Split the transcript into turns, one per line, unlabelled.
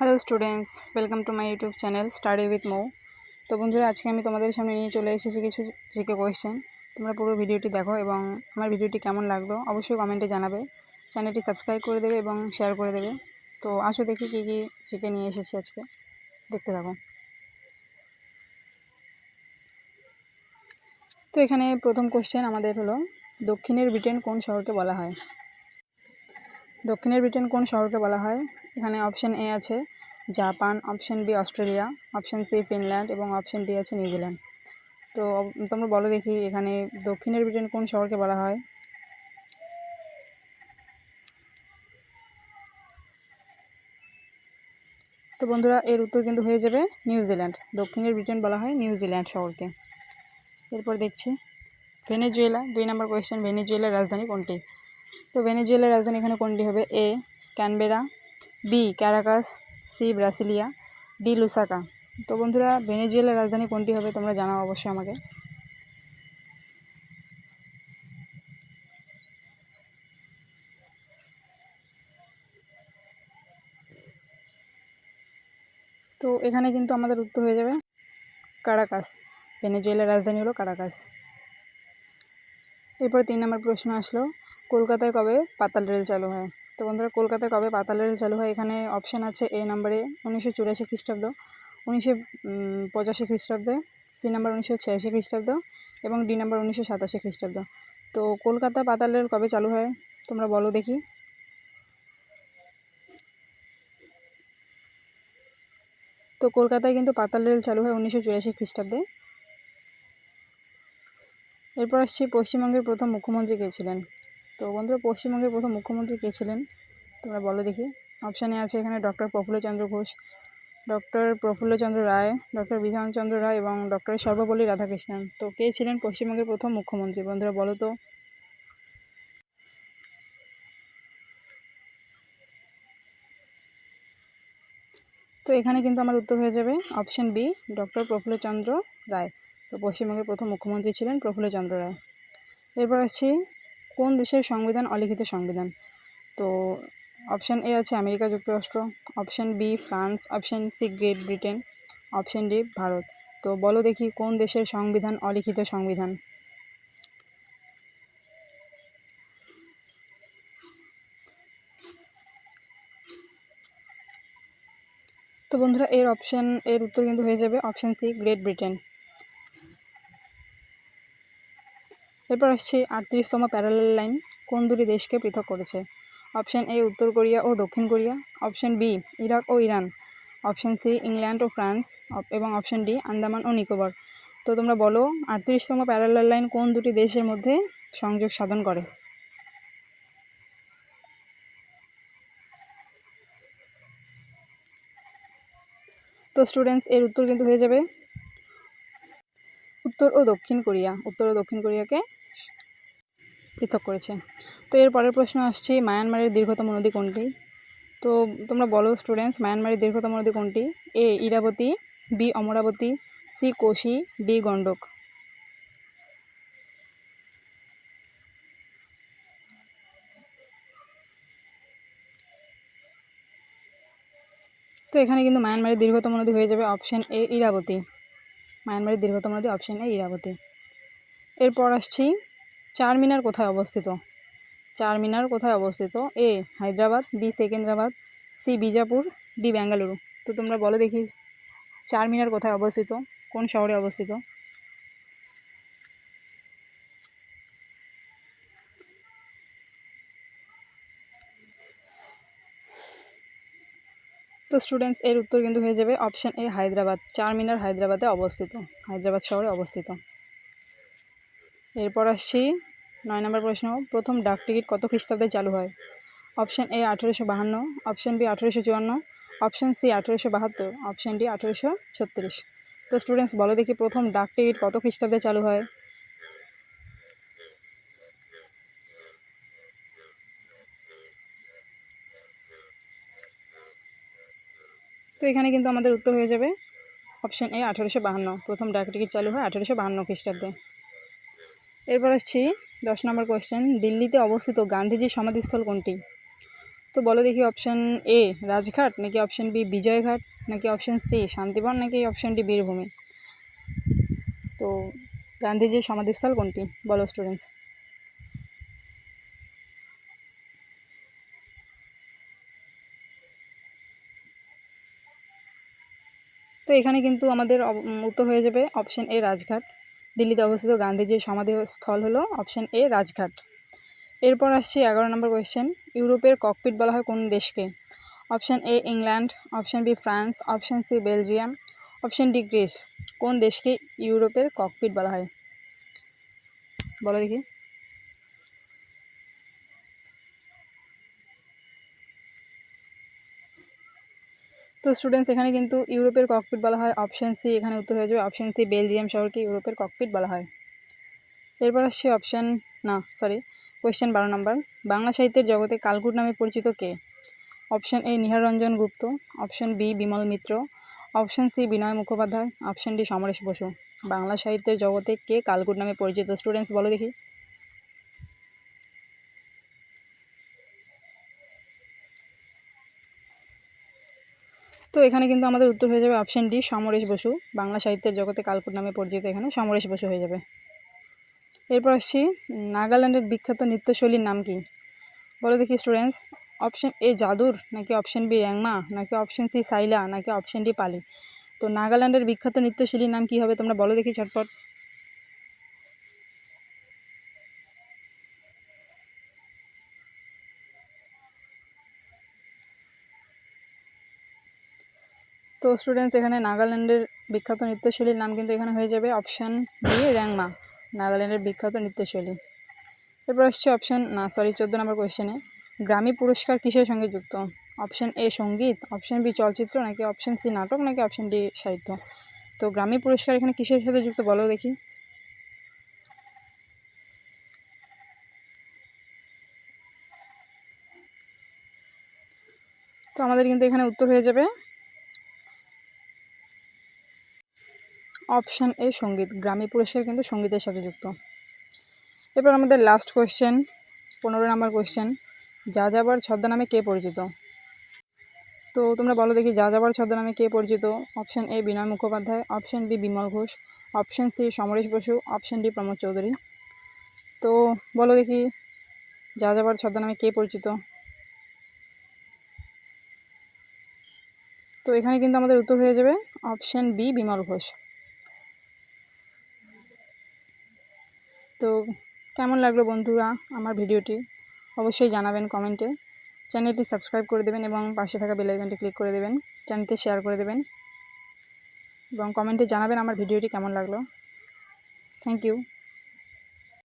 Hello students, welcome to my YouTube channel study with Mou. তো বন্ধুরা, আজকে আমি তোমাদের সামনে নিয়ে চলে এসেছি কিছু জিকে কোয়েশ্চেন। তোমরা পুরো ভিডিওটি দেখো এবং আমার ভিডিওটি কেমন লাগলো অবশ্যই কমেন্টে জানাবে। চ্যানেলটি সাবস্ক্রাইব করে দেবে এবং শেয়ার করে দেবে। তো আসো দেখি কী কী জিকে নিয়ে এসেছি আজকে, দেখতে থাকো। তো এখানে প্রথম কোয়েশ্চেন আমাদের হলো, দক্ষিণের ব্রিটেন কোন শহরকে বলা হয়? দক্ষিণের ব্রিটেন কোন শহরকে বলা হয়? এখানে অপশান এ আছে Japan, option B Australia, option C Finland এবং অপশান ডি আছে নিউজিল্যান্ড। তো তোমরা বলো দেখি এখানে দক্ষিণের ব্রিটেন কোন শহরকে বলা হয়? তো বন্ধুরা, এর উত্তর কিন্তু হয়ে যাবে নিউজিল্যান্ড। দক্ষিণের ব্রিটেন বলা হয় নিউজিল্যান্ড শহরকে। এরপর দেখছি ভেনেজুয়েলা, 2 নম্বর কোয়েশ্চেন, ভেনেজুয়েলার রাজধানী কোনটি? তো ভেনেজুয়েলার রাজধানী এখানে কোনটি হবে? A Canberra, B Caracas, C Brasilia, D Lusaka. তো বন্ধুরা, ভেনেজুয়েলার রাজধানী কোনটি হবে তোমরা জানাও অবশ্যই আমাকে। তো এখানে কিন্তু আমাদের উত্তর হয়ে যাবে কারাকাস। ভেনেজুয়েলার রাজধানী হলো কারাকাস। এরপরে 3 নম্বর প্রশ্ন আসলো, কলকাতায় কবে পাতাল রেল চালু হয়? তো বন্ধুরা, কলকাতায় কবে পাতাল রেল চালু হয়? এখানে অপশান আছে এ নম্বরে 1984 খ্রিস্টাব্দ, 1985 খ্রিস্টাব্দে, সি নাম্বার 1986 খ্রিস্টাব্দ এবং ডি নাম্বার 1987 খ্রিস্টাব্দ। তো কলকাতা পাতাল রেল কবে চালু হয় তোমরা বলো দেখি। তো কলকাতায় কিন্তু পাতাল রেল চালু হয় 1984 খ্রিস্টাব্দে। এরপর আসছি পশ্চিমবঙ্গের প্রথম মুখ্যমন্ত্রী কে ছিলেন? তো বন্ধুরা, পশ্চিমবঙ্গের প্রথম মুখ্যমন্ত্রী কে ছিলেন তোমরা বলো দেখি। অপশানে আছে এখানে ডক্টর প্রফুল্লচন্দ্র ঘোষ, ডক্টর প্রফুল্লচন্দ্র রায়, ডক্টর বিধানচন্দ্র রায় এবং ডক্টর সর্বপল্লী রাধাকৃষ্ণন। তো কে ছিলেন পশ্চিমবঙ্গের প্রথম মুখ্যমন্ত্রী বন্ধুরা বলো তো। তো এখানে কিন্তু আমার উত্তর হয়ে যাবে অপশান বি, ডক্টর প্রফুল্লচন্দ্র রায়। তো পশ্চিমবঙ্গের প্রথম মুখ্যমন্ত্রী ছিলেন প্রফুল্লচন্দ্র রায়। এরপর আসছি কোন দেশের সংবিধান অলিখিত সংবিধান? তো অপশান এ আছে আমেরিকা যুক্তরাষ্ট্র, option B France, option C Great Britain, option D Bharat. তো বলো দেখি কোন দেশের সংবিধান অলিখিত সংবিধান? তো বন্ধুরা, এর উত্তর কিন্তু হয়ে যাবে অপশান সি গ্রেট ব্রিটেন। এরপর আসছে 38তম প্যারালাল লাইন কোন দুটি দেশকে পৃথক করেছে? অপশান এ উত্তর কোরিয়া ও দক্ষিণ কোরিয়া, অপশান বি ইরাক ও ইরান, অপশান সি ইংল্যান্ড ও ফ্রান্স এবং অপশান ডি আন্দামান ও নিকোবর। তো তোমরা বলো 38তম প্যারালাল লাইন কোন দুটি দেশের মধ্যে সংযোগ সাধন করে? তো স্টুডেন্টস, এর উত্তর কিন্তু হয়ে যাবে উত্তর ও দক্ষিণ কোরিয়া। উত্তর ও দক্ষিণ কোরিয়াকে পৃথক করেছে। তো এর পরের প্রশ্ন আসছে মায়ানমারের দীর্ঘতম নদী কোনটি? তো তোমরা বলো স্টুডেন্টস, মায়ানমারের দীর্ঘতম নদী কোনটি? A Irawati, B Amaravati, C Kosi, D Gandak. তো এখানে কিন্তু মায়ানমারের দীর্ঘতম নদী হয়ে যাবে অপশান এ ইরাবতী। মায়ানমারের দীর্ঘতম নদী অপশান এ ইরাবতী। এরপর আসছি চারমিনার কোথায় অবস্থিত? চারমিনার কোথায় অবস্থিত? A Hyderabad, B Secunderabad, C Bijapur, D Bengaluru. তো তোমরা বলো দেখি চারমিনার কোথায় অবস্থিত, কোন শহরে অবস্থিত? তো স্টুডেন্টস, এর উত্তর কিন্তু হয়ে যাবে অপশান এ হায়দ্রাবাদ। চারমিনার হায়দ্রাবাদে অবস্থিত, হায়দ্রাবাদ শহরে অবস্থিত। এরপর আসছি 9 নম্বর প্রশ্ন, প্রথম ডাকটিকিট কত খ্রিস্টাব্দে চালু হয়? Option A 1852, option B 1854, option C 1872, option D 1836। তো স্টুডেন্টস বলো দেখি প্রথম ডাকটিকিট কত খ্রিস্টাব্দে চালু হয়? তো এখানে কিন্তু আমাদের উত্তর হয়ে যাবে অপশান এ 1852। প্রথম ডাকটিকিট চালু হয় 1852 খ্রিস্টাব্দে। এরপর আসছি 10 নম্বর কোয়েশ্চেন, দিল্লিতে অবস্থিত গান্ধীজির সমাধিস্থল কোনটি? তো বলো দেখি অপশান এ রাজঘাট, নাকি অপশান বি বিজয়ঘাট, নাকি অপশান সি শান্তিবন, নাকি অপশান ডি বীরভূমি। তো গান্ধীজির সমাধিস্থল কোনটি, বলো স্টুডেন্টস। তো এখানে কিন্তু আমাদের উত্তর হয়ে যাবে অপশান এ রাজঘাট। দিল্লিতে অবস্থিত গান্ধীজির সমাধিস্থল হলো অপশান এ রাজঘাট। এরপর আসছে 11 নম্বর কোয়েশ্চেন। ইউরোপের ককপিট বলা হয় কোন দেশকে? Option A England, option B France, option C Belgium, option D Greece. কোন দেশকে ইউরোপের ককপিট বলা হয়, বলো দেখি। তো স্টুডেন্টস এখানে কিন্তু ইউরোপের ককপিট বলা হয় অপশান সি, এখানে উত্তর হয়ে যাবে অপশান সি বেলজিয়াম শহরকে ইউরোপের ককপিট বলা হয়। এরপর আসছে কোয়েশ্চেন 12 নম্বর। বাংলা সাহিত্যের জগতে কালকুট নামে পরিচিত কে? Option A Niharranjan Gupta, option B Bimal Mitra, option C Binoy Mukhopadhyay, option D Samaresh Basu. Bangla সাহিত্যের জগতে কে কালকুট নামে পরিচিত, স্টুডেন্টস বলো দেখি। তো এখানে কিন্তু আমাদের উত্তর হয়ে যাবে অপশান ডি সমরেশ বসু। বাংলা সাহিত্যের জগতে কালকুট নামে পরিচিত এখানে সমরেশ বসু হয়ে যাবে। এরপর আসছি নাগাল্যান্ডের বিখ্যাত নৃত্যশৈলীর নাম কি, বলো দেখি স্টুডেন্টস। অপশান এ জাদুর, নাকি অপশান বি র্যাংমা, নাকি অপশান সি সাইলা, নাকি অপশান ডি পালি। তো নাগাল্যান্ডের বিখ্যাত নৃত্যশৈলীর নাম কি হবে, তোমরা বলো দেখি ঝটপট। তো স্টুডেন্টস এখানে নাগাল্যান্ডের বিখ্যাত নৃত্যশৈলীর নাম কিন্তু এখানে হয়ে যাবে অপশান বি র্যাংমা, নাগাল্যান্ডের বিখ্যাত নৃত্যশৈলী। এরপর আসছে 14 নম্বর কোয়েশ্চেনে। গ্র্যামি পুরস্কার কিসের সঙ্গে যুক্ত? অপশান এ সঙ্গীত, অপশান বি চলচ্চিত্র, নাকি অপশান সি নাটক, নাকি অপশান ডি সাহিত্য। তো গ্র্যামি পুরস্কার এখানে কিসের সাথে যুক্ত, বলো দেখি। তো আমাদের কিন্তু এখানে উত্তর হয়ে যাবে অপশান এ সঙ্গীত। গ্র্যামি পুরস্কার কিন্তু সঙ্গীতের সাথে যুক্ত। এরপর আমাদের লাস্ট কোয়েশ্চেন 15 নম্বর কোয়েশ্চেন। যাযাবর ছদ্মনামে কে পরিচিত? তো তোমরা বলো দেখি যাযাবর ছদ্মনামে কে পরিচিত। Option A Binoy Mukhopadhyay, option B Bimal Ghosh, option C Samaresh Basu, option D Pramod Chaudhuri. তো বলো দেখি যাযাবর ছদ্মনামে কে পরিচিত। তো এখানে কিন্তু আমাদের উত্তর হয়ে যাবে অপশান বি বিমল ঘোষ। তো কেমন লাগলো বন্ধুরা আমার ভিডিওটি, অবশ্যই জানাবেন কমেন্টে। চ্যানেলটি সাবস্ক্রাইব করে দেবেন এবং পাশে থাকা বেল আইকনটি ক্লিক করে দেবেন। চ্যানেলটি শেয়ার করে দেবেন এবং কমেন্টে জানাবেন আমার ভিডিওটি কেমন লাগলো। Thank you.